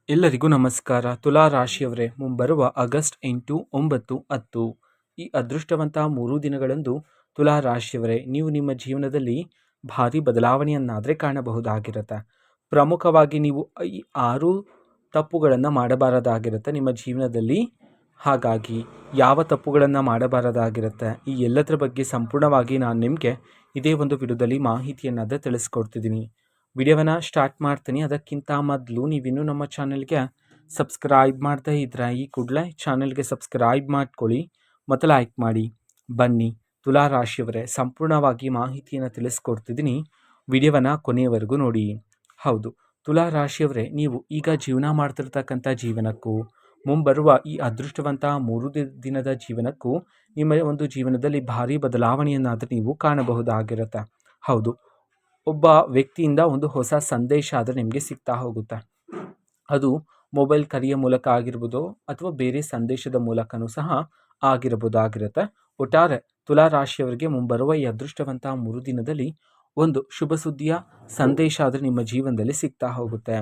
ಎಲ್ಲರಿಗೂ ನಮಸ್ಕಾರ. ತುಲಾ ರಾಶಿಯವರೇ, ಮುಂಬರುವ ಆಗಸ್ಟ್ 8, 9, 10 ಈ ಅದೃಷ್ಟವಂತ 3 ದಿನಗಳಂದು ತುಲಾ ರಾಶಿಯವರೇ, ನೀವು ನಿಮ್ಮ ಜೀವನದಲ್ಲಿ ಭಾರಿ ಬದಲಾವಣೆಯನ್ನಾದರೆ ಕಾಣಬಹುದಾಗಿರುತ್ತೆ. ಪ್ರಮುಖವಾಗಿ ನೀವು ಈ 6 ತಪ್ಪುಗಳನ್ನು ಮಾಡಬಾರದಾಗಿರುತ್ತೆ ನಿಮ್ಮ ಜೀವನದಲ್ಲಿ. ಹಾಗಾಗಿ ಯಾವ ತಪ್ಪುಗಳನ್ನು ಮಾಡಬಾರದಾಗಿರುತ್ತೆ, ಈ ಎಲ್ಲದರ ಬಗ್ಗೆ ಸಂಪೂರ್ಣವಾಗಿ ನಾನು ನಿಮಗೆ ಇದೇ ಒಂದು ವಿಡಿಯೋದಲ್ಲಿ ಮಾಹಿತಿಯನ್ನಾದರೆ ತಿಳಿಸ್ಕೊಡ್ತಿದ್ದೀನಿ. ವಿಡಿಯೋವನ್ನು ಸ್ಟಾರ್ಟ್ ಮಾಡ್ತೀನಿ. ಅದಕ್ಕಿಂತ ಮೊದಲು ನೀವಿನ್ನೂ ನಮ್ಮ ಚಾನಲ್ಗೆ ಸಬ್ಸ್ಕ್ರೈಬ್ ಮಾಡ್ತಾ ಇದ್ರೆ ಈ ಕೂಡಲೇ ಚಾನಲ್ಗೆ ಸಬ್ಸ್ಕ್ರೈಬ್ ಮಾಡ್ಕೊಳ್ಳಿ ಮತ್ತು ಲೈಕ್ ಮಾಡಿ. ಬನ್ನಿ ತುಲಾ ರಾಶಿಯವರೇ, ಸಂಪೂರ್ಣವಾಗಿ ಮಾಹಿತಿಯನ್ನು ತಿಳಿಸ್ಕೊಡ್ತಿದ್ದೀನಿ. ವಿಡಿಯೋವನ್ನು ಕೊನೆಯವರೆಗೂ ನೋಡಿ. ಹೌದು ತುಲಾ ರಾಶಿಯವರೇ, ನೀವು ಈಗ ಜೀವನ ಮಾಡ್ತಿರ್ತಕ್ಕಂಥ ಜೀವನಕ್ಕೂ ಮುಂಬರುವ ಈ ಅದೃಷ್ಟವಂತ 3 ದಿನದ ಜೀವನಕ್ಕೂ ನಿಮ್ಮ ಒಂದು ಜೀವನದಲ್ಲಿ ಭಾರಿ ಬದಲಾವಣೆಯನ್ನಾದರೂ ನೀವು ಕಾಣಬಹುದಾಗಿರುತ್ತೆ. ಹೌದು, ಒಬ್ಬ ವ್ಯಕ್ತಿಯಿಂದ ಒಂದು ಹೊಸ ಸಂದೇಶ ಆದರೆ ನಿಮಗೆ ಸಿಗ್ತಾ ಹೋಗುತ್ತೆ. ಅದು ಮೊಬೈಲ್ ಕರೆಯ ಮೂಲಕ ಆಗಿರ್ಬೋದು ಅಥವಾ ಬೇರೆ ಸಂದೇಶದ ಮೂಲಕನೂ ಸಹ ಆಗಿರಬಹುದಾಗಿರುತ್ತೆ. ಒಟ್ಟಾರೆ ತುಲಾ ರಾಶಿಯವರಿಗೆ ಮುಂಬರುವ ಈ ಅದೃಷ್ಟವಂತ 3 ದಿನದಲ್ಲಿ ಒಂದು ಶುಭ ಸುದ್ದಿಯ ಸಂದೇಶ ಆದರೆ ನಿಮ್ಮ ಜೀವನದಲ್ಲಿ ಸಿಗ್ತಾ ಹೋಗುತ್ತೆ.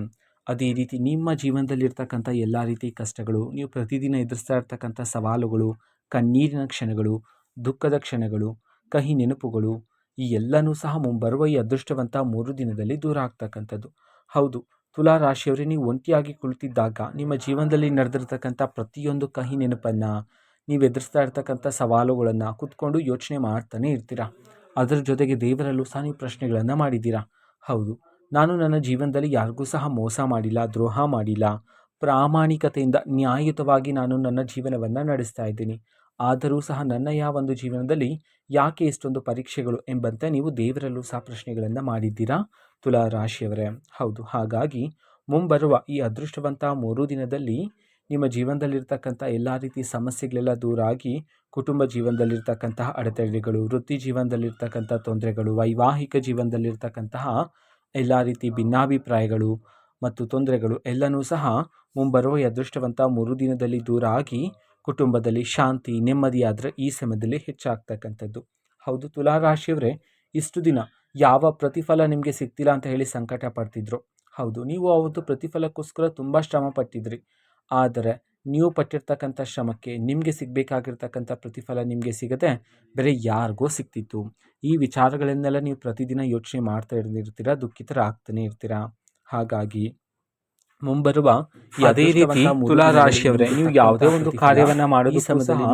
ಅದೇ ರೀತಿ ನಿಮ್ಮ ಜೀವನದಲ್ಲಿರ್ತಕ್ಕಂಥ ಎಲ್ಲ ರೀತಿ ಕಷ್ಟಗಳು, ನೀವು ಪ್ರತಿದಿನ ಎದುರಿಸ್ತಾ ಇರ್ತಕ್ಕಂಥ ಸವಾಲುಗಳು, ಕಣ್ಣೀರಿನ ಕ್ಷಣಗಳು, ದುಃಖದ ಕ್ಷಣಗಳು, ಕಹಿ ನೆನಪುಗಳು, ಈ ಎಲ್ಲನೂ ಸಹ ಮುಂಬರುವ ಈ ಅದೃಷ್ಟವಂತ 3 ದಿನದಲ್ಲಿ ದೂರ ಆಗ್ತಕ್ಕಂಥದ್ದು. ಹೌದು ತುಲಾ ರಾಶಿಯವರೇ, ನೀವು ಒಂಟಿಯಾಗಿ ಕುಳಿತಿದ್ದಾಗ ನಿಮ್ಮ ಜೀವನದಲ್ಲಿ ನಡೆದಿರ್ತಕ್ಕಂಥ ಪ್ರತಿಯೊಂದು ಕಹಿ ನೆನಪನ್ನು, ನೀವು ಎದುರಿಸ್ತಾ ಇರ್ತಕ್ಕಂಥ ಸವಾಲುಗಳನ್ನು ಕೂತ್ಕೊಂಡು ಯೋಚನೆ ಮಾಡ್ತಾನೆ ಇರ್ತೀರಾ. ಅದರ ಜೊತೆಗೆ ದೇವರಲ್ಲೂ ಸಹ ನೀವು ಪ್ರಶ್ನೆಗಳನ್ನು ಮಾಡಿದ್ದೀರಾ. ಹೌದು, ನಾನು ನನ್ನ ಜೀವನದಲ್ಲಿ ಯಾರಿಗೂ ಸಹ ಮೋಸ ಮಾಡಿಲ್ಲ, ದ್ರೋಹ ಮಾಡಿಲ್ಲ, ಪ್ರಾಮಾಣಿಕತೆಯಿಂದ ನ್ಯಾಯಯುತವಾಗಿ ನಾನು ನನ್ನ ಜೀವನವನ್ನು ನಡೆಸ್ತಾ ಇದ್ದೀನಿ. ಆದರೂ ಸಹ ನನ್ನ ಒಂದು ಜೀವನದಲ್ಲಿ ಯಾಕೆ ಇಷ್ಟೊಂದು ಪರೀಕ್ಷೆಗಳು ಎಂಬಂತೆ ನೀವು ದೇವರಲ್ಲೂ ಸಹ ಪ್ರಶ್ನೆಗಳನ್ನು ಮಾಡಿದ್ದೀರಾ ತುಲಾ ರಾಶಿಯವರೇ. ಹೌದು, ಹಾಗಾಗಿ ಮುಂಬರುವ ಈ ಅದೃಷ್ಟವಂತ 3 ದಿನದಲ್ಲಿ ನಿಮ್ಮ ಜೀವನದಲ್ಲಿರ್ತಕ್ಕಂಥ ಎಲ್ಲ ರೀತಿ ಸಮಸ್ಯೆಗಳೆಲ್ಲ ದೂರ ಆಗಿ, ಕುಟುಂಬ ಜೀವನದಲ್ಲಿರ್ತಕ್ಕಂತಹ ಅಡೆತಡೆಗಳು, ವೃತ್ತಿ ಜೀವನದಲ್ಲಿರ್ತಕ್ಕಂಥ ತೊಂದರೆಗಳು, ವೈವಾಹಿಕ ಜೀವನದಲ್ಲಿರ್ತಕ್ಕಂತಹ ಎಲ್ಲ ರೀತಿ ಭಿನ್ನಾಭಿಪ್ರಾಯಗಳು ಮತ್ತು ತೊಂದರೆಗಳು ಎಲ್ಲನೂ ಸಹ ಮುಂಬರುವ ಈ ಅದೃಷ್ಟವಂತ 3 ದಿನದಲ್ಲಿ ದೂರ ಆಗಿ ಕುಟುಂಬದಲ್ಲಿ ಶಾಂತಿ ನೆಮ್ಮದಿಯಾದರೆ ಈ ಸಮಯದಲ್ಲಿ ಹೆಚ್ಚಾಗ್ತಕ್ಕಂಥದ್ದು. ಹೌದು ತುಲಾ ರಾಶಿಯವರೇ, ಇಷ್ಟು ದಿನ ಯಾವ ಪ್ರತಿಫಲ ನಿಮಗೆ ಸಿಗ್ತಿಲ್ಲ ಅಂತ ಹೇಳಿ ಸಂಕಟ ಪಡ್ತಿದ್ರು. ಹೌದು, ನೀವು ಅವತ್ತು ಪ್ರತಿಫಲಕ್ಕೋಸ್ಕರ ತುಂಬ ಶ್ರಮ ಪಟ್ಟಿದ್ರಿ. ಆದರೆ ನೀವು ಪಟ್ಟಿರ್ತಕ್ಕಂಥ ಶ್ರಮಕ್ಕೆ ನಿಮಗೆ ಸಿಗಬೇಕಾಗಿರ್ತಕ್ಕಂಥ ಪ್ರತಿಫಲ ನಿಮಗೆ ಸಿಗದೆ ಬೇರೆ ಯಾರಿಗೋ ಸಿಗ್ತಿತ್ತು. ಈ ವಿಚಾರಗಳನ್ನೆಲ್ಲ ನೀವು ಪ್ರತಿದಿನ ಯೋಚನೆ ಮಾಡ್ತಾ ಇರ್ತೀರಾ, ದುಃಖಿತರಾಗ್ತಾನೆ ಇರ್ತೀರಾ. ಹಾಗಾಗಿ ಮುಂಬರುವ ಅದೇ ರೀತಿ ತುಲಾ ರಾಶಿಯವರೇ, ನೀವು ಯಾವುದೇ ಒಂದು ಕಾರ್ಯವನ್ನ ಮಾಡೋದು ಸಮಯದಲ್ಲಿ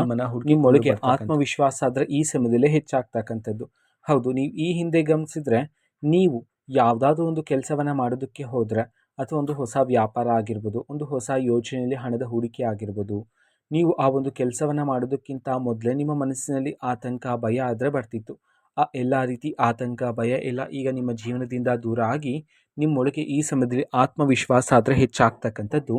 ನಿಮ್ಮೊಳಗೆ ಆತ್ಮವಿಶ್ವಾಸ ಆದರೆ ಈ ಸಮಯದಲ್ಲಿ ಹೆಚ್ಚಾಗ್ತಕ್ಕಂಥದ್ದು. ಹೌದು, ನೀವು ಈ ಹಿಂದೆ ಗಮನಿಸಿದ್ರೆ, ನೀವು ಯಾವುದಾದ್ರೂ ಒಂದು ಕೆಲಸವನ್ನ ಮಾಡೋದಕ್ಕೆ ಹೋದರೆ ಅಥವಾ ಒಂದು ಹೊಸ ವ್ಯಾಪಾರ ಆಗಿರ್ಬೋದು, ಒಂದು ಹೊಸ ಯೋಜನೆಯಲ್ಲಿ ಹಣದ ಹೂಡಿಕೆ ಆಗಿರ್ಬೋದು, ನೀವು ಆ ಒಂದು ಕೆಲಸವನ್ನ ಮಾಡೋದಕ್ಕಿಂತ ಮೊದಲೇ ನಿಮ್ಮ ಮನಸ್ಸಿನಲ್ಲಿ ಆತಂಕ ಭಯ ಆದರೆ ಬರ್ತಿತ್ತು. ಆ ಎಲ್ಲ ರೀತಿ ಆತಂಕ ಭಯ ಎಲ್ಲ ಈಗ ನಿಮ್ಮ ಜೀವನದಿಂದ ದೂರ ಆಗಿ ನಿಮ್ಮೊಳಗೆ ಈ ಸಮಯದಲ್ಲಿ ಆತ್ಮವಿಶ್ವಾಸ ಆದರೆ ಹೆಚ್ಚಾಗ್ತಕ್ಕಂಥದ್ದು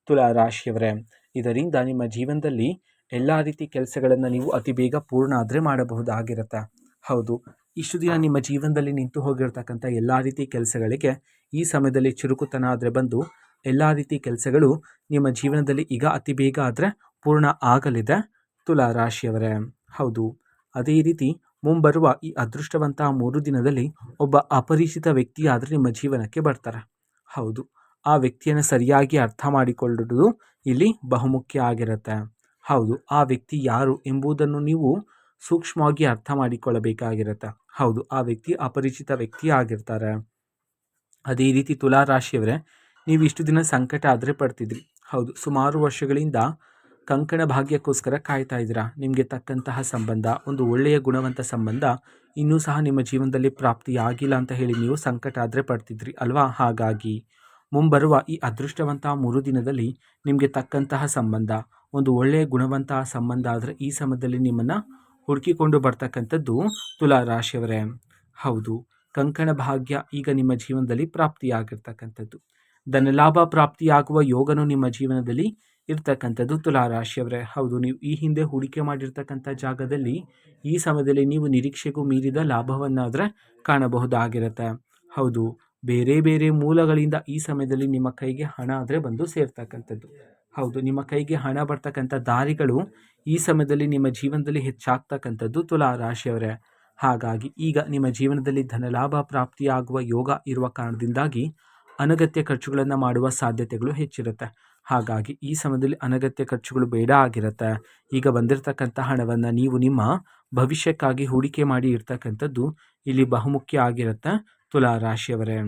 ತುಲಾ ರಾಶಿಯವರೇ. ಇದರಿಂದ ನಿಮ್ಮ ಜೀವನದಲ್ಲಿ ಎಲ್ಲ ರೀತಿ ಕೆಲಸಗಳನ್ನು ನೀವು ಅತಿ ಬೇಗ ಪೂರ್ಣ ಆದರೆ ಮಾಡಬಹುದಾಗಿರುತ್ತೆ. ಹೌದು, ಇಷ್ಟು ದಿನ ನಿಮ್ಮ ಜೀವನದಲ್ಲಿ ನಿಂತು ಹೋಗಿರ್ತಕ್ಕಂಥ ಎಲ್ಲ ರೀತಿ ಕೆಲಸಗಳಿಗೆ ಈ ಸಮಯದಲ್ಲಿ ಚುರುಕುತನ ಆದರೆ ಬಂದು ಎಲ್ಲ ರೀತಿ ಕೆಲಸಗಳು ನಿಮ್ಮ ಜೀವನದಲ್ಲಿ ಈಗ ಅತಿ ಬೇಗ ಆದರೆ ಪೂರ್ಣ ಆಗಲಿದೆ ತುಲಾ ರಾಶಿಯವರೇ. ಹೌದು, ಅದೇ ರೀತಿ ಮುಂಬರುವ ಈ ಅದೃಷ್ಟವಂತ 3 ದಿನದಲ್ಲಿ ಒಬ್ಬ ಅಪರಿಚಿತ ವ್ಯಕ್ತಿ ಆದರೆ ನಿಮ್ಮ ಜೀವನಕ್ಕೆ ಬರ್ತಾರೆ. ಹೌದು, ಆ ವ್ಯಕ್ತಿಯನ್ನು ಸರಿಯಾಗಿ ಅರ್ಥ ಮಾಡಿಕೊಳ್ಳುವುದು ಇಲ್ಲಿ ಬಹುಮುಖ್ಯ ಆಗಿರುತ್ತೆ. ಹೌದು, ಆ ವ್ಯಕ್ತಿ ಯಾರು ಎಂಬುದನ್ನು ನೀವು ಸೂಕ್ಷ್ಮವಾಗಿ ಅರ್ಥ ಮಾಡಿಕೊಳ್ಳಬೇಕಾಗಿರುತ್ತೆ. ಹೌದು, ಆ ವ್ಯಕ್ತಿ ಅಪರಿಚಿತ ವ್ಯಕ್ತಿ ಆಗಿರ್ತಾರೆ. ಅದೇ ರೀತಿ ತುಲಾ ರಾಶಿಯವರೇ, ನೀವು ಇಷ್ಟು ದಿನ ಸಂಕಟ ಆದರೆ ಪಡ್ತಿದ್ರಿ. ಹೌದು, ಸುಮಾರು ವರ್ಷಗಳಿಂದ ಕಂಕಣ ಭಾಗ್ಯಕ್ಕೋಸ್ಕರ ಕಾಯ್ತಾ ಇದ್ದೀರಾ. ನಿಮಗೆ ತಕ್ಕಂತಹ ಸಂಬಂಧ, ಒಂದು ಒಳ್ಳೆಯ ಗುಣವಂತ ಸಂಬಂಧ ಇನ್ನೂ ಸಹ ನಿಮ್ಮ ಜೀವನದಲ್ಲಿ ಪ್ರಾಪ್ತಿಯಾಗಿಲ್ಲ ಅಂತ ಹೇಳಿ ನೀವು ಸಂಕಟ ಆದರೆ ಪಡ್ತಿದ್ರಿ ಅಲ್ವಾ. ಹಾಗಾಗಿ ಮುಂಬರುವ ಈ ಅದೃಷ್ಟವಂತ 3 ದಿನದಲ್ಲಿ ನಿಮಗೆ ತಕ್ಕಂತಹ ಸಂಬಂಧ, ಒಂದು ಒಳ್ಳೆಯ ಗುಣವಂತ ಸಂಬಂಧ ಆದರೆ ಈ ಸಮಯದಲ್ಲಿ ನಿಮ್ಮನ್ನು ಹುಡುಕಿಕೊಂಡು ಬರ್ತಕ್ಕಂಥದ್ದು ತುಲಾ ರಾಶಿಯವರೇ. ಹೌದು, ಕಂಕಣ ಭಾಗ್ಯ ಈಗ ನಿಮ್ಮ ಜೀವನದಲ್ಲಿ ಪ್ರಾಪ್ತಿಯಾಗಿರ್ತಕ್ಕಂಥದ್ದು. ಧನಲಾಭ ಪ್ರಾಪ್ತಿಯಾಗುವ ಯೋಗನೂ ನಿಮ್ಮ ಜೀವನದಲ್ಲಿ ಇರ್ತಕ್ಕಂಥದ್ದು ತುಲಾ ರಾಶಿಯವರೇ. ಹೌದು, ನೀವು ಈ ಹಿಂದೆ ಹೂಡಿಕೆ ಮಾಡಿರ್ತಕ್ಕಂಥ ಜಾಗದಲ್ಲಿ ಈ ಸಮಯದಲ್ಲಿ ನೀವು ನಿರೀಕ್ಷೆಗೂ ಮೀರಿದ ಲಾಭವನ್ನಾದರೆ ಕಾಣಬಹುದಾಗಿರುತ್ತೆ. ಹೌದು, ಬೇರೆ ಬೇರೆ ಮೂಲಗಳಿಂದ ಈ ಸಮಯದಲ್ಲಿ ನಿಮ್ಮ ಕೈಗೆ ಹಣ ಆದರೆ ಬಂದು ಸೇರ್ತಕ್ಕಂಥದ್ದು. ಹೌದು, ನಿಮ್ಮ ಕೈಗೆ ಹಣ ಬರ್ತಕ್ಕಂಥ ದಾರಿಗಳು ಈ ಸಮಯದಲ್ಲಿ ನಿಮ್ಮ ಜೀವನದಲ್ಲಿ ಹೆಚ್ಚಾಗ್ತಕ್ಕಂಥದ್ದು ತುಲಾ ರಾಶಿಯವರೇ. ಹಾಗಾಗಿ ಈಗ ನಿಮ್ಮ ಜೀವನದಲ್ಲಿ ಧನಲಾಭ ಪ್ರಾಪ್ತಿಯಾಗುವ ಯೋಗ ಇರುವ ಕಾರಣದಿಂದಾಗಿ ಅನಗತ್ಯ ಖರ್ಚುಗಳನ್ನು ಮಾಡುವ ಸಾಧ್ಯತೆಗಳು ಹೆಚ್ಚಿರುತ್ತೆ. ಹಾಗಾಗಿ ಈ ಸಮಯದಲ್ಲಿ ಅನಗತ್ಯ ಖರ್ಚುಗಳು ಬೇಡ ಆಗಿರುತ್ತೆ. ಈಗ ಬಂದಿರತಕ್ಕಂಥ ಹಣವನ್ನು ನೀವು ನಿಮ್ಮ ಭವಿಷ್ಯಕ್ಕಾಗಿ ಹೂಡಿಕೆ ಮಾಡಿ ಇರ್ತಕ್ಕಂಥದ್ದು ಇಲ್ಲಿ ಬಹುಮುಖ್ಯ ಆಗಿರುತ್ತೆ ತುಲಾ ರಾಶಿಯವರೇ.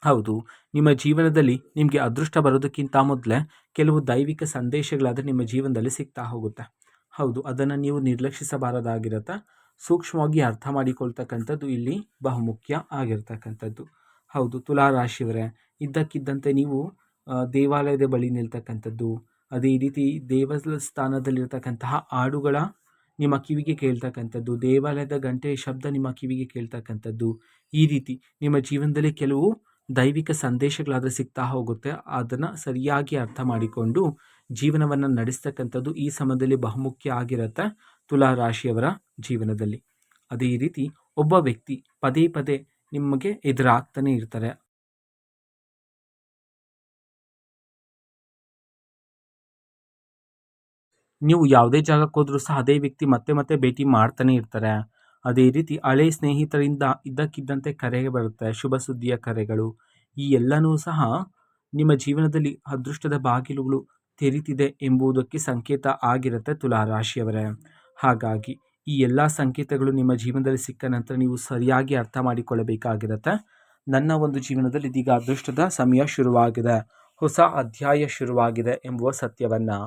ಹೌದು, ನಿಮ್ಮ ಜೀವನದಲ್ಲಿ ನಿಮಗೆ ಅದೃಷ್ಟ ಬರೋದಕ್ಕಿಂತ ಮೊದಲೇ ಕೆಲವು ದೈವಿಕ ಸಂದೇಶಗಳಾದರೆ ನಿಮ್ಮ ಜೀವನದಲ್ಲಿ ಸಿಗ್ತಾ ಹೋಗುತ್ತೆ. ಹೌದು, ಅದನ್ನು ನೀವು ನಿರ್ಲಕ್ಷಿಸಬಾರದಾಗಿರುತ್ತೆ. ಸೂಕ್ಷ್ಮವಾಗಿ ಅರ್ಥ ಮಾಡಿಕೊಳ್ತಕ್ಕಂಥದ್ದು ಇಲ್ಲಿ ಬಹುಮುಖ್ಯ ಆಗಿರ್ತಕ್ಕಂಥದ್ದು. ಹೌದು, ತುಲಾ ರಾಶಿಯವರೇ, ಇದ್ದಕ್ಕಿದ್ದಂತೆ ನೀವು ದೇವಾಲಯದ ಬಳಿ ನಿಲ್ತಕ್ಕಂಥದ್ದು, ಅದೇ ರೀತಿ ದೇವಸ್ಥಾನದಲ್ಲಿರ್ತಕ್ಕಂತಹ ಹಾಡುಗಳ ನಿಮ್ಮ ಕಿವಿಗೆ ಕೇಳ್ತಕ್ಕಂಥದ್ದು, ದೇವಾಲಯದ ಗಂಟೆಯ ಶಬ್ದ ನಿಮ್ಮ ಕಿವಿಗೆ ಕೇಳ್ತಕ್ಕಂಥದ್ದು, ಈ ರೀತಿ ನಿಮ್ಮ ಜೀವನದಲ್ಲಿ ಕೆಲವು ದೈವಿಕ ಸಂದೇಶಗಳಾದರೆ ಸಿಗ್ತಾ ಹೋಗುತ್ತೆ. ಅದನ್ನು ಸರಿಯಾಗಿ ಅರ್ಥ ಮಾಡಿಕೊಂಡು ಜೀವನವನ್ನು ನಡೆಸ್ತಕ್ಕಂಥದ್ದು ಈ ಸಮಯದಲ್ಲಿ ಬಹುಮುಖ್ಯ ಆಗಿರುತ್ತೆ ತುಲಾ ರಾಶಿಯವರ ಜೀವನದಲ್ಲಿ. ಅದೇ ರೀತಿ ಒಬ್ಬ ವ್ಯಕ್ತಿ ಪದೇ ಪದೇ ನಿಮಗೆ ಎದುರಾಗ್ತಾನೆ ಇರ್ತಾರೆ. ನೀವು ಯಾವುದೇ ಜಾಗಕ್ಕೆ ಹೋದರೂ ಸಹ ಅದೇ ವ್ಯಕ್ತಿ ಮತ್ತೆ ಮತ್ತೆ ಭೇಟಿ ಮಾಡ್ತಾನೆ ಇರ್ತಾರೆ. ಅದೇ ರೀತಿ ಹಳೆ ಸ್ನೇಹಿತರಿಂದ ಇದ್ದಕ್ಕಿದ್ದಂತೆ ಕರೆಗೆ ಬರುತ್ತೆ, ಶುಭ ಸುದ್ದಿಯ ಕರೆಗಳು. ಈ ಎಲ್ಲನೂ ಸಹ ನಿಮ್ಮ ಜೀವನದಲ್ಲಿ ಅದೃಷ್ಟದ ಬಾಗಿಲುಗಳು ತೆರೀತಿದೆ ಎಂಬುದಕ್ಕೆ ಸಂಕೇತ ಆಗಿರುತ್ತೆ ತುಲಾ ರಾಶಿಯವರೇ. ಹಾಗಾಗಿ ಈ ಎಲ್ಲ ಸಂಕೇತಗಳು ನಿಮ್ಮ ಜೀವನದಲ್ಲಿ ಸಿಕ್ಕ ನಂತರ ನೀವು ಸರಿಯಾಗಿ ಅರ್ಥ ಮಾಡಿಕೊಳ್ಳಬೇಕಾಗಿರುತ್ತೆ. ನನ್ನ ಒಂದು ಜೀವನದಲ್ಲಿ ಇದೀಗ ಅದೃಷ್ಟದ ಸಮಯ ಶುರುವಾಗಿದೆ, ಹೊಸ ಅಧ್ಯಾಯ ಶುರುವಾಗಿದೆ ಎಂಬುವ ಸತ್ಯವನ್ನು.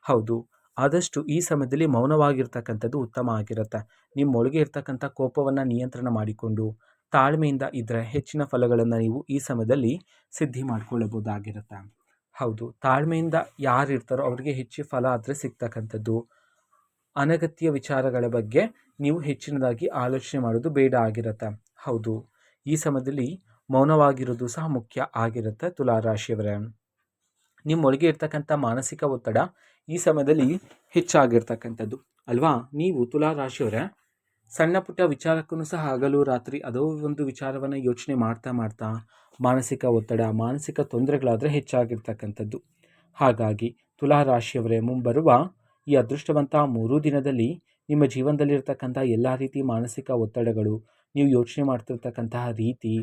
ಹೌದು, ಆದಷ್ಟು ಈ ಸಮಯದಲ್ಲಿ ಮೌನವಾಗಿರ್ತಕ್ಕಂಥದ್ದು ಉತ್ತಮ ಆಗಿರುತ್ತೆ. ನಿಮ್ಮೊಳಗೆ ಇರ್ತಕ್ಕಂಥ ಕೋಪವನ್ನು ನಿಯಂತ್ರಣ ಮಾಡಿಕೊಂಡು ತಾಳ್ಮೆಯಿಂದ ಇದ್ದರೆ ಹೆಚ್ಚಿನ ಫಲಗಳನ್ನು ನೀವು ಈ ಸಮಯದಲ್ಲಿ ಸಿದ್ಧಿ ಮಾಡಿಕೊಳ್ಳಬಹುದಾಗಿರುತ್ತೆ. ಹೌದು, ತಾಳ್ಮೆಯಿಂದ ಯಾರು ಇರ್ತಾರೋ ಅವರಿಗೆ ಹೆಚ್ಚು ಫಲ ಆದರೆ ಸಿಗ್ತಕ್ಕಂಥದ್ದು. ಅನಗತ್ಯ ವಿಚಾರಗಳ ಬಗ್ಗೆ ನೀವು ಹೆಚ್ಚಿನದಾಗಿ ಆಲೋಚನೆ ಮಾಡೋದು ಬೇಡ ಆಗಿರುತ್ತೆ. ಹೌದು, ಈ ಸಮಯದಲ್ಲಿ ಮೌನವಾಗಿರೋದು ಸಹ ಮುಖ್ಯ ಆಗಿರುತ್ತೆ ತುಲಾ ರಾಶಿಯವರೇ. ನಿಮ್ಮೊಳಗೆ ಇರ್ತಕ್ಕಂಥ ಮಾನಸಿಕ ಒತ್ತಡ ಈ ಸಮಯದಲ್ಲಿ ಹೆಚ್ಚಾಗಿರ್ತಕ್ಕಂಥದ್ದು ಅಲ್ವಾ. ನೀವು ತುಲಾ ರಾಶಿಯವರೇ ಸಣ್ಣ ಪುಟ್ಟ ವಿಚಾರಕ್ಕೂ ಸಹ ಹಗಲು ರಾತ್ರಿ ಅದೋ ಒಂದು ವಿಚಾರವನ್ನು ಯೋಚನೆ ಮಾಡ್ತಾ ಮಾಡ್ತಾ ಮಾನಸಿಕ ಒತ್ತಡ, ಮಾನಸಿಕ ತೊಂದರೆಗಳಾದರೆ ಹೆಚ್ಚಾಗಿರ್ತಕ್ಕಂಥದ್ದು. ಹಾಗಾಗಿ ತುಲಾ ರಾಶಿಯವರೇ, ಮುಂಬರುವ ಈ ಅದೃಷ್ಟವಂತ 3 ದಿನದಲ್ಲಿ ನಿಮ್ಮ ಜೀವನದಲ್ಲಿರ್ತಕ್ಕಂಥ ಎಲ್ಲ ರೀತಿ ಮಾನಸಿಕ ಒತ್ತಡಗಳು, ನೀವು ಯೋಚನೆ ಮಾಡ್ತಿರ್ತಕ್ಕಂತಹ ರೀತಿ,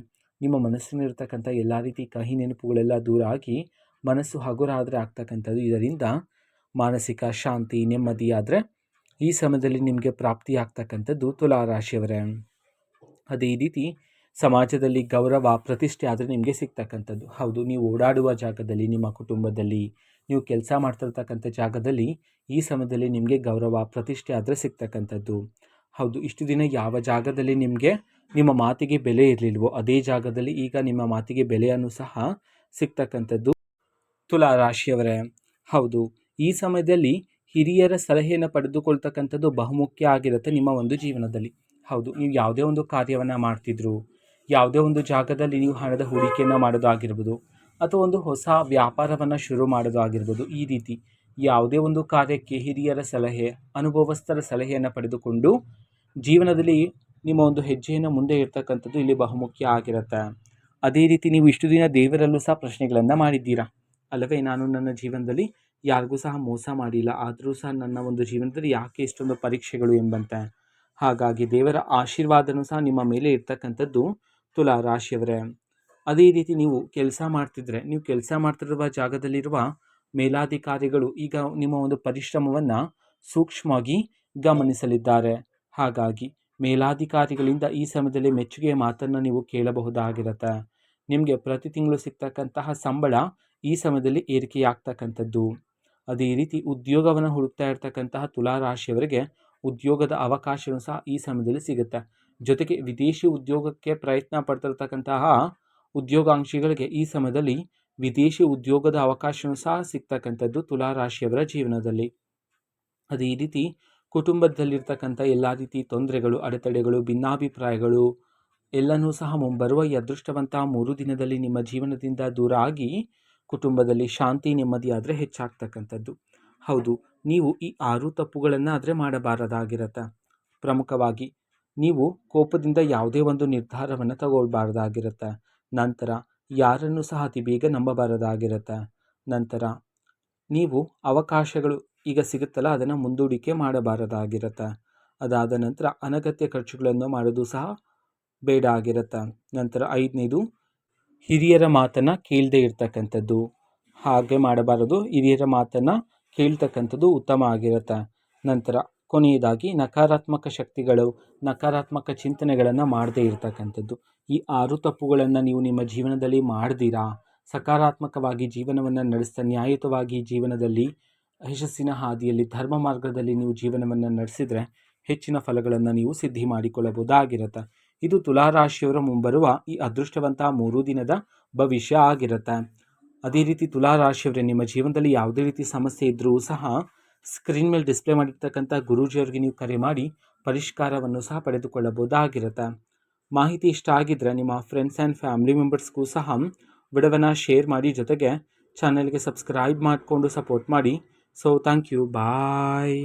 ನಿಮ್ಮ ಮನಸ್ಸಿನಲ್ಲಿರ್ತಕ್ಕಂಥ ಎಲ್ಲ ರೀತಿ ಕಹಿ ನೆನಪುಗಳೆಲ್ಲ ದೂರ ಆಗಿ ಮನಸ್ಸು ಹಗುರ ಆದರೆ ಆಗ್ತಕ್ಕಂಥದ್ದು. ಇದರಿಂದ ಮಾನಸಿಕ ಶಾಂತಿ, ನೆಮ್ಮದಿ ಆದರೆ ಈ ಸಮಯದಲ್ಲಿ ನಿಮಗೆ ಪ್ರಾಪ್ತಿಯಾಗ್ತಕ್ಕಂಥದ್ದು ತುಲಾ ರಾಶಿಯವರೇ. ಅದೇ ರೀತಿ ಸಮಾಜದಲ್ಲಿ ಗೌರವ, ಪ್ರತಿಷ್ಠೆ ಆದರೆ ನಿಮಗೆ ಸಿಗ್ತಕ್ಕಂಥದ್ದು. ಹೌದು, ನೀವು ಓಡಾಡುವ ಜಾಗದಲ್ಲಿ, ನಿಮ್ಮ ಕುಟುಂಬದಲ್ಲಿ, ನೀವು ಕೆಲಸ ಮಾಡ್ತಿರ್ತಕ್ಕಂಥ ಜಾಗದಲ್ಲಿ ಈ ಸಮಯದಲ್ಲಿ ನಿಮಗೆ ಗೌರವ, ಪ್ರತಿಷ್ಠೆ ಆದರೆ ಸಿಗ್ತಕ್ಕಂಥದ್ದು. ಹೌದು, ಇಷ್ಟು ದಿನ ಯಾವ ಜಾಗದಲ್ಲಿ ನಿಮಗೆ ನಿಮ್ಮ ಮಾತಿಗೆ ಬೆಲೆ ಇರಲಿಲ್ವೋ ಅದೇ ಜಾಗದಲ್ಲಿ ಈಗ ನಿಮ್ಮ ಮಾತಿಗೆ ಬೆಲೆಯನ್ನು ಸಹ ಸಿಗ್ತಕ್ಕಂಥದ್ದು ತುಲಾ ರಾಶಿಯವರೇ. ಹೌದು, ಈ ಸಮಯದಲ್ಲಿ ಹಿರಿಯರ ಸಲಹೆಯನ್ನು ಪಡೆದುಕೊಳ್ತಕ್ಕಂಥದ್ದು ಬಹುಮುಖ್ಯ ಆಗಿರುತ್ತೆ ನಿಮ್ಮ ಒಂದು ಜೀವನದಲ್ಲಿ. ಹೌದು, ನೀವು ಯಾವುದೇ ಒಂದು ಕಾರ್ಯವನ್ನು ಮಾಡ್ತಿದ್ರು, ಯಾವುದೇ ಒಂದು ಜಾಗದಲ್ಲಿ ನೀವು ಹಣದ ಹೂಡಿಕೆಯನ್ನು ಮಾಡೋದಾಗಿರ್ಬೋದು, ಅಥವಾ ಒಂದು ಹೊಸ ವ್ಯಾಪಾರವನ್ನು ಶುರು ಮಾಡೋದಾಗಿರ್ಬೋದು, ಈ ರೀತಿ ಯಾವುದೇ ಒಂದು ಕಾರ್ಯಕ್ಕೆ ಹಿರಿಯರ ಸಲಹೆ, ಅನುಭವಸ್ಥರ ಸಲಹೆಯನ್ನು ಪಡೆದುಕೊಂಡು ಜೀವನದಲ್ಲಿ ನಿಮ್ಮ ಒಂದು ಹೆಜ್ಜೆಯನ್ನು ಮುಂದೆ ಇರ್ತಕ್ಕಂಥದ್ದು ಇಲ್ಲಿ ಬಹುಮುಖ್ಯ ಆಗಿರುತ್ತೆ. ಅದೇ ರೀತಿ ನೀವು ಇಷ್ಟು ದಿನ ದೇವರಲ್ಲೂ ಸಹ ಪ್ರಶ್ನೆಗಳನ್ನು ಮಾಡಿದ್ದೀರಾ ಅಲ್ಲವೇ, ನಾನು ನನ್ನ ಜೀವನದಲ್ಲಿ ಯಾರಿಗೂ ಸಹ ಮೋಸ ಮಾಡಿಲ್ಲ, ಆದರೂ ಸಹ ನನ್ನ ಒಂದು ಜೀವನದಲ್ಲಿ ಯಾಕೆ ಇಷ್ಟೊಂದು ಪರೀಕ್ಷೆಗಳು ಎಂಬಂತೆ. ಹಾಗಾಗಿ ದೇವರ ಆಶೀರ್ವಾದನೂ ಸಹ ನಿಮ್ಮ ಮೇಲೆ ಇರ್ತಕ್ಕಂಥದ್ದು ತುಲಾ ರಾಶಿಯವರೇ. ಅದೇ ರೀತಿ ನೀವು ಕೆಲಸ ಮಾಡ್ತಿದ್ರೆ, ನೀವು ಕೆಲಸ ಮಾಡ್ತಿರುವ ಜಾಗದಲ್ಲಿರುವ ಮೇಲಾಧಿಕಾರಿಗಳು ಈಗ ನಿಮ್ಮ ಒಂದು ಪರಿಶ್ರಮವನ್ನು ಸೂಕ್ಷ್ಮವಾಗಿ ಗಮನಿಸಲಿದ್ದಾರೆ. ಹಾಗಾಗಿ ಮೇಲಾಧಿಕಾರಿಗಳಿಂದ ಈ ಸಮಯದಲ್ಲಿ ಮೆಚ್ಚುಗೆಯ ಮಾತನ್ನು ನೀವು ಕೇಳಬಹುದಾಗಿರುತ್ತೆ. ನಿಮಗೆ ಪ್ರತಿ ತಿಂಗಳು ಸಿಗ್ತಕ್ಕಂತಹ ಸಂಬಳ ಈ ಸಮಯದಲ್ಲಿ ಏರಿಕೆಯಾಗ್ತಕ್ಕಂಥದ್ದು. ಅದೇ ರೀತಿ ಉದ್ಯೋಗವನ್ನು ಹುಡುಕ್ತಾ ಇರ್ತಕ್ಕಂತಹ ತುಲಾ ರಾಶಿಯವರಿಗೆ ಉದ್ಯೋಗದ ಅವಕಾಶವೂ ಸಹ ಈ ಸಮಯದಲ್ಲಿ ಸಿಗುತ್ತೆ. ಜೊತೆಗೆ ವಿದೇಶಿ ಉದ್ಯೋಗಕ್ಕೆ ಪ್ರಯತ್ನ ಪಡ್ತಿರ್ತಕ್ಕಂತಹ ಉದ್ಯೋಗಾಂಕ್ಷಿಗಳಿಗೆ ಈ ಸಮಯದಲ್ಲಿ ವಿದೇಶಿ ಉದ್ಯೋಗದ ಅವಕಾಶವೂ ಸಹ ಸಿಗ್ತಕ್ಕಂಥದ್ದು ತುಲಾ ರಾಶಿಯವರ ಜೀವನದಲ್ಲಿ. ಅದೇ ರೀತಿ ಕುಟುಂಬದಲ್ಲಿರ್ತಕ್ಕಂಥ ಎಲ್ಲ ರೀತಿ ತೊಂದರೆಗಳು, ಅಡೆತಡೆಗಳು, ಭಿನ್ನಾಭಿಪ್ರಾಯಗಳು ಎಲ್ಲನೂ ಸಹ ಮುಂಬರುವ ಈ ಅದೃಷ್ಟವಂತ 3 ದಿನದಲ್ಲಿ ನಿಮ್ಮ ಜೀವನದಿಂದ ದೂರ ಆಗಿ ಕುಟುಂಬದಲ್ಲಿ ಶಾಂತಿ, ನೆಮ್ಮದಿ ಆದರೆ ಹೆಚ್ಚಾಗ್ತಕ್ಕಂಥದ್ದು. ಹೌದು, ನೀವು ಈ 6 ತಪ್ಪುಗಳನ್ನು ಆದರೆ ಮಾಡಬಾರದಾಗಿರುತ್ತೆ. ಪ್ರಮುಖವಾಗಿ ನೀವು ಕೋಪದಿಂದ ಯಾವುದೇ ಒಂದು ನಿರ್ಧಾರವನ್ನು ತಗೊಳ್ಬಾರ್ದಾಗಿರುತ್ತೆ. ನಂತರ ಯಾರನ್ನು ಸಹ ಅತಿ ಬೇಗ ನಂಬಬಾರದಾಗಿರುತ್ತೆ. ನಂತರ ನೀವು ಅವಕಾಶಗಳು ಈಗ ಸಿಗುತ್ತಲ್ಲ ಅದನ್ನು ಮುಂದೂಡಿಕೆ ಮಾಡಬಾರದಾಗಿರುತ್ತೆ. ಅದಾದ ನಂತರ ಅನಗತ್ಯ ಖರ್ಚುಗಳನ್ನು ಮಾಡೋದು ಸಹ ಬೇಡ ಆಗಿರುತ್ತೆ. ನಂತರ 5ನೇದು ಹಿರಿಯರ ಮಾತನ್ನು ಕೇಳದೇ ಇರ್ತಕ್ಕಂಥದ್ದು, ಹಾಗೆ ಮಾಡಬಾರದು. ಹಿರಿಯರ ಮಾತನ್ನು ಕೇಳ್ತಕ್ಕಂಥದ್ದು ಉತ್ತಮ ಆಗಿರುತ್ತೆ. ನಂತರ ಕೊನೆಯದಾಗಿ ನಕಾರಾತ್ಮಕ ಶಕ್ತಿಗಳು, ನಕಾರಾತ್ಮಕ ಚಿಂತನೆಗಳನ್ನು ಮಾಡದೇ ಇರತಕ್ಕಂಥದ್ದು. ಈ 6 ತಪ್ಪುಗಳನ್ನು ನೀವು ನಿಮ್ಮ ಜೀವನದಲ್ಲಿ ಮಾಡ್ದಿರಾ ಸಕಾರಾತ್ಮಕವಾಗಿ ಜೀವನವನ್ನು ನಡೆಸ್ತಾ ನ್ಯಾಯಯುತವಾಗಿ ಜೀವನದಲ್ಲಿ ಯಶಸ್ಸಿನ ಹಾದಿಯಲ್ಲಿ ಧರ್ಮ ಮಾರ್ಗದಲ್ಲಿ ನೀವು ಜೀವನವನ್ನು ನಡೆಸಿದರೆ ಹೆಚ್ಚಿನ ಫಲಗಳನ್ನು ನೀವು ಸಿದ್ಧಿ ಮಾಡಿಕೊಳ್ಳಬಹುದಾಗಿರುತ್ತೆ. ಇದು ತುಲಾರಾಶಿಯವರ ಮುಂಬರುವ ಈ ಅದೃಷ್ಟವಂತ 3 ದಿನದ ಭವಿಷ್ಯ ಆಗಿರುತ್ತೆ. ಅದೇ ರೀತಿ ತುಲಾರಾಶಿಯವರೇ, ನಿಮ್ಮ ಜೀವನದಲ್ಲಿ ಯಾವುದೇ ರೀತಿ ಸಮಸ್ಯೆ ಇದ್ದರೂ ಸಹ ಸ್ಕ್ರೀನ್ ಮೇಲೆ ಡಿಸ್ಪ್ಲೇ ಮಾಡಿರ್ತಕ್ಕಂಥ ಗುರೂಜಿಯವರಿಗೆ ನೀವು ಕರೆ ಮಾಡಿ ಪರಿಷ್ಕಾರವನ್ನು ಸಹ ಪಡೆದುಕೊಳ್ಳಬಹುದಾಗಿರುತ್ತೆ. ಮಾಹಿತಿ ಇಷ್ಟ ಆಗಿದ್ದರೆ ನಿಮ್ಮ ಫ್ರೆಂಡ್ಸ್ ಆ್ಯಂಡ್ ಫ್ಯಾಮಿಲಿ ಮೆಂಬರ್ಸ್ಗೂ ಸಹ ವಿಡಿಯೋವನ್ನು ಶೇರ್ ಮಾಡಿ, ಜೊತೆಗೆ ಚಾನಲ್ಗೆ ಸಬ್ಸ್ಕ್ರೈಬ್ ಮಾಡಿಕೊಂಡು ಸಪೋರ್ಟ್ ಮಾಡಿ. So thank you, bye.